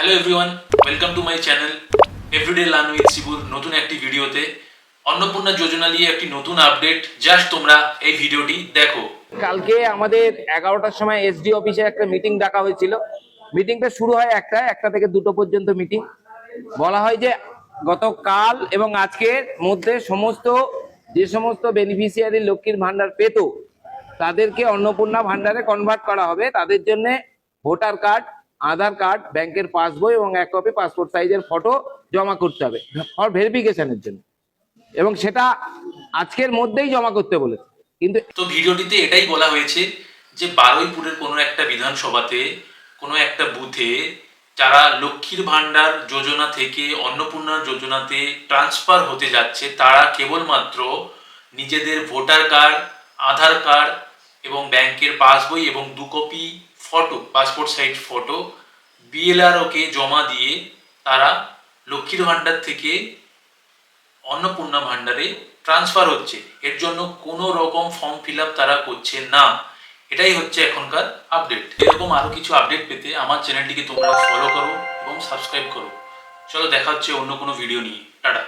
Hello everyone, welcome to my channel everyday learn with শিবুর। নতুন একটি ভিডিওতে অন্নপূর্ণা যোজনা নিয়ে একটি নতুন আপডেট। জাস্ট তোমরা এই ভিডিওটি দেখো। কালকে আমাদের 11টার সময় এসডি অফিসে একটা মিটিং ডাকা হয়েছিল। মিটিংটা শুরু হয় একটা থেকে 2টো পর্যন্ত মিটিং। বলা হয় যে গতকাল এবং আজকের মধ্যে যে সমস্ত বেনিফিশিয়ারি লক্ষ্মীর ভান্ডার পেত তাদেরকে অন্নপূর্ণা ভান্ডারে কনভার্ট করা হবে। তাদের জন্য ভোটার কার্ড, আধার কার্ড, ব্যাংকের পাসবই এবং 1 কপি পাসপোর্ট সাইজের ফটো জমা করতে হবে ফর ভেরিফিকেশনের জন্য, এবং সেটা আজকের মধ্যেই জমা করতে বলেছে। কিন্তু তো ভিডিওটিতে এটাই বলা হয়েছে যে বারুইপুরের কোনো একটা বিধানসভাতে কোনো একটা বুথে যারা লক্ষ্মীর ভান্ডার যোজনা থেকে অন্নপূর্ণা যোজনাতে ট্রান্সফার হতে যাচ্ছে তারা কেবলমাত্র নিজেদের ভোটার কার্ড, আধার কার্ড এবং ব্যাংকের পাসবই এবং 2 copy photo, passport size photo বিএলআরওকে জমা দিয়ে তারা লক্ষ্মীর ভান্ডার থেকে অন্নপূর্ণা ভান্ডারে ট্রান্সফার হচ্ছে। এর জন্য কোনো রকম ফর্ম ফিল আপ তারা করছে না। এটাই হচ্ছে এখনকার আপডেট। এরকম আরো কিছু আপডেট পেতে আমার চ্যানেলটিকে তোমরা ফলো করো এবং সাবস্ক্রাইব করো। চলো দেখা হচ্ছে অন্য কোনো ভিডিও নিয়ে। টাটা।